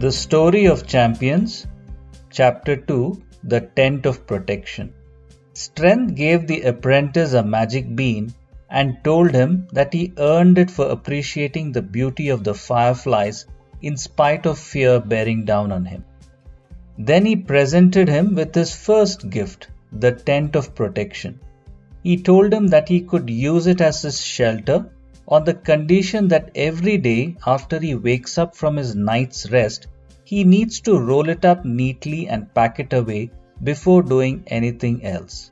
The Story of Champions, Chapter 2, The Tent of Protection. Strength gave the apprentice a magic bean and told him that he earned it for appreciating the beauty of the fireflies in spite of fear bearing down on him. Then he presented him with his first gift, the tent of protection. He told him that he could use it as his shelter on the condition that every day after he wakes up from his night's rest, he needs to roll it up neatly and pack it away before doing anything else.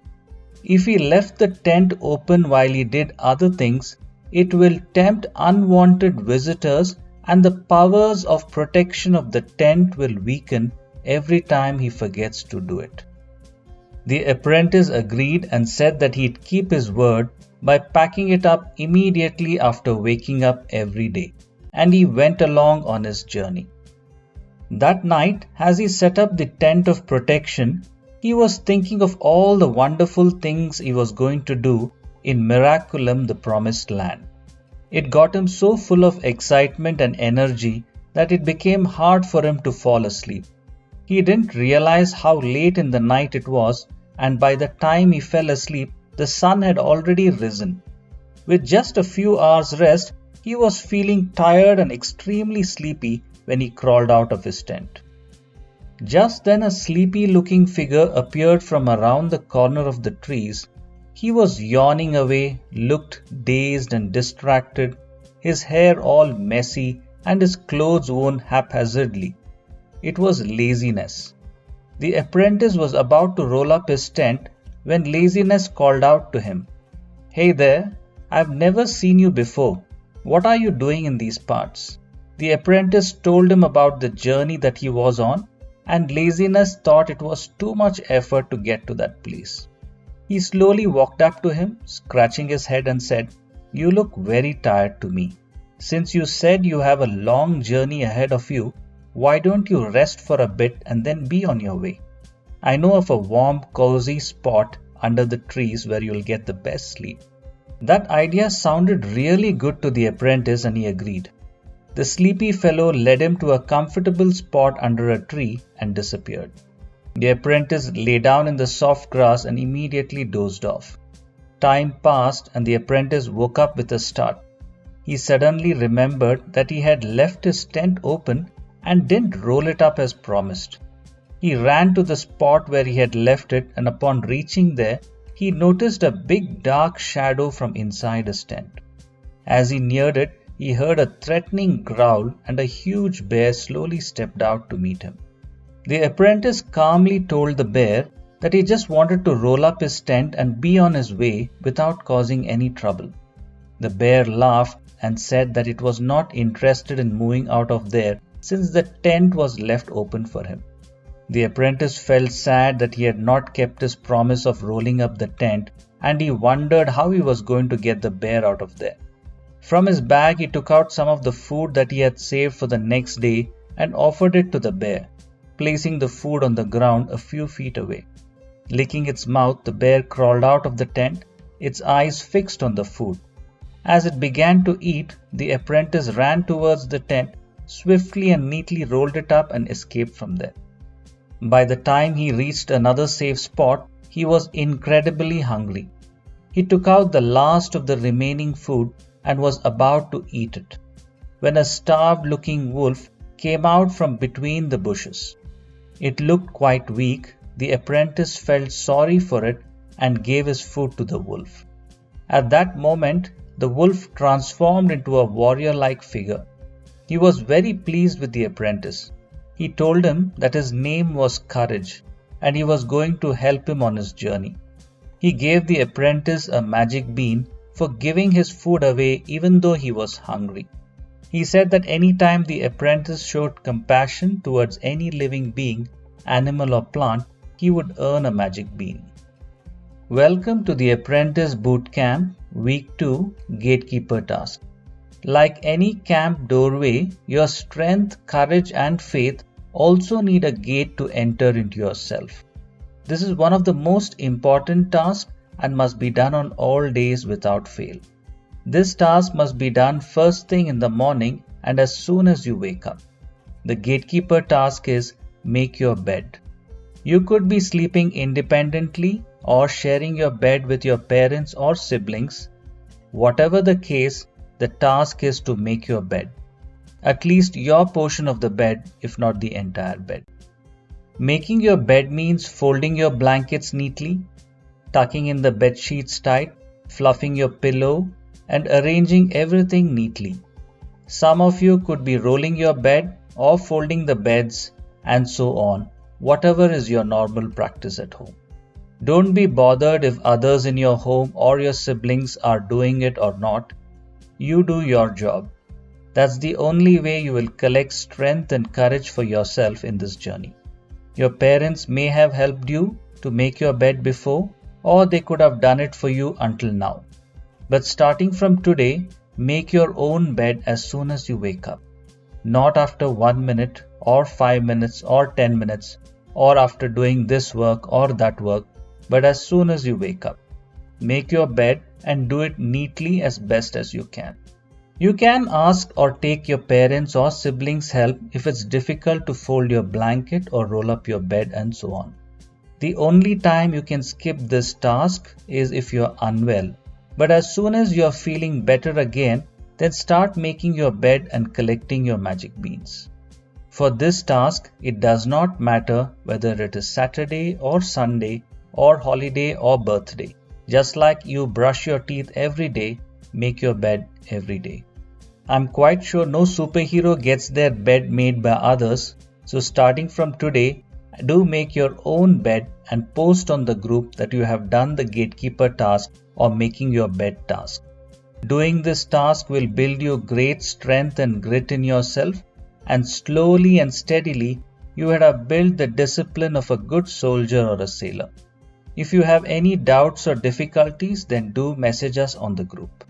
If he left the tent open while he did other things, it will tempt unwanted visitors and the powers of protection of the tent will weaken every time he forgets to do it. The apprentice agreed and said that he'd keep his word by packing it up immediately after waking up every day, and he went along on his journey. That night, as he set up the tent of protection, he was thinking of all the wonderful things he was going to do in Miraculum, the Promised Land. It got him so full of excitement and energy that it became hard for him to fall asleep. He didn't realize how late in the night it was, and by the time he fell asleep, the sun had already risen. With just a few hours' rest, he was feeling tired and extremely sleepy when he crawled out of his tent. Just then a sleepy-looking figure appeared from around the corner of the trees. He was yawning away, looked dazed and distracted, his hair all messy and his clothes worn haphazardly. It was Laziness. The apprentice was about to roll up his tent when Laziness called out to him, "Hey there, I've never seen you before. What are you doing in these parts?" The apprentice told him about the journey that he was on, and Laziness thought it was too much effort to get to that place. He slowly walked up to him, scratching his head and said, "You look very tired to me. Since you said you have a long journey ahead of you, why don't you rest for a bit and then be on your way? I know of a warm, cozy spot under the trees where you'll get the best sleep." That idea sounded really good to the apprentice and he agreed. The sleepy fellow led him to a comfortable spot under a tree and disappeared. The apprentice lay down in the soft grass and immediately dozed off. Time passed and the apprentice woke up with a start. He suddenly remembered that he had left his tent open and didn't roll it up as promised. He ran to the spot where he had left it, and upon reaching there, he noticed a big dark shadow from inside his tent. As he neared it, he heard a threatening growl and a huge bear slowly stepped out to meet him. The apprentice calmly told the bear that he just wanted to roll up his tent and be on his way without causing any trouble. The bear laughed and said that it was not interested in moving out of there since the tent was left open for him. The apprentice felt sad that he had not kept his promise of rolling up the tent, and he wondered how he was going to get the bear out of there. From his bag he took out some of the food that he had saved for the next day and offered it to the bear, placing the food on the ground a few feet away. Licking its mouth, the bear crawled out of the tent, its eyes fixed on the food. As it began to eat, the apprentice ran towards the tent, swiftly and neatly rolled it up and escaped from there. By the time he reached another safe spot, he was incredibly hungry. He took out the last of the remaining food and was about to eat it, when a starved-looking wolf came out from between the bushes. It looked quite weak. The apprentice felt sorry for it and gave his food to the wolf. At that moment, the wolf transformed into a warrior-like figure. He was very pleased with the apprentice. He told him that his name was Courage and he was going to help him on his journey. He gave the apprentice a magic bean for giving his food away even though he was hungry. He said that any time the apprentice showed compassion towards any living being, animal or plant, he would earn a magic bean. Welcome to the Apprentice Boot Camp, Week 2, Gatekeeper Task. Like any camp doorway, your strength, courage and faith also need a gate to enter into yourself. This is one of the most important tasks and must be done on all days without fail. This task must be done first thing in the morning and as soon as you wake up. The gatekeeper task is make your bed. You could be sleeping independently or sharing your bed with your parents or siblings. Whatever the case, the task is to make your bed. At least your portion of the bed, if not the entire bed. Making your bed means folding your blankets neatly, tucking in the bed sheets tight, fluffing your pillow, and arranging everything neatly. Some of you could be rolling your bed or folding the beds and so on, whatever is your normal practice at home. Don't be bothered if others in your home or your siblings are doing it or not. You do your job. That's the only way you will collect strength and courage for yourself in this journey. Your parents may have helped you to make your bed before, or they could have done it for you until now. But starting from today, make your own bed as soon as you wake up. Not after 1 minute or 5 minutes or 10 minutes or after doing this work or that work, but as soon as you wake up. Make your bed and do it neatly as best as you can. You can ask or take your parents or siblings' help if it's difficult to fold your blanket or roll up your bed and so on. The only time you can skip this task is if you're unwell. But as soon as you're feeling better again, then start making your bed and collecting your magic beans. For this task, it does not matter whether it is Saturday or Sunday or holiday or birthday. Just like you brush your teeth every day, make your bed every day. I'm quite sure no superhero gets their bed made by others, so starting from today, do make your own bed and post on the group that you have done the gatekeeper task or making your bed task. Doing this task will build you great strength and grit in yourself, and slowly and steadily you would have built the discipline of a good soldier or a sailor. If you have any doubts or difficulties, then do message us on the group.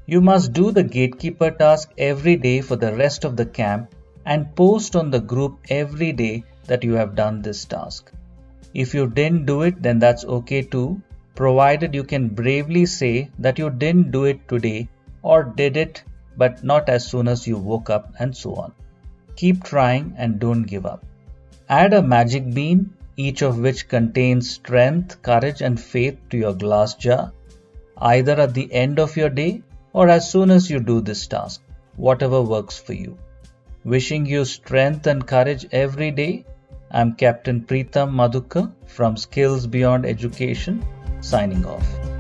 You must do the gatekeeper task every day for the rest of the camp and post on the group every day that you have done this task. If you didn't do it, then that's okay too, provided you can bravely say that you didn't do it today or did it but not as soon as you woke up and so on. Keep trying and don't give up. Add a magic bean, each of which contains strength, courage and faith to your glass jar, either at the end of your day or as soon as you do this task, whatever works for you. Wishing you strength and courage every day, I'm Captain Preetham Madhukar from Skills Beyond Education, signing off.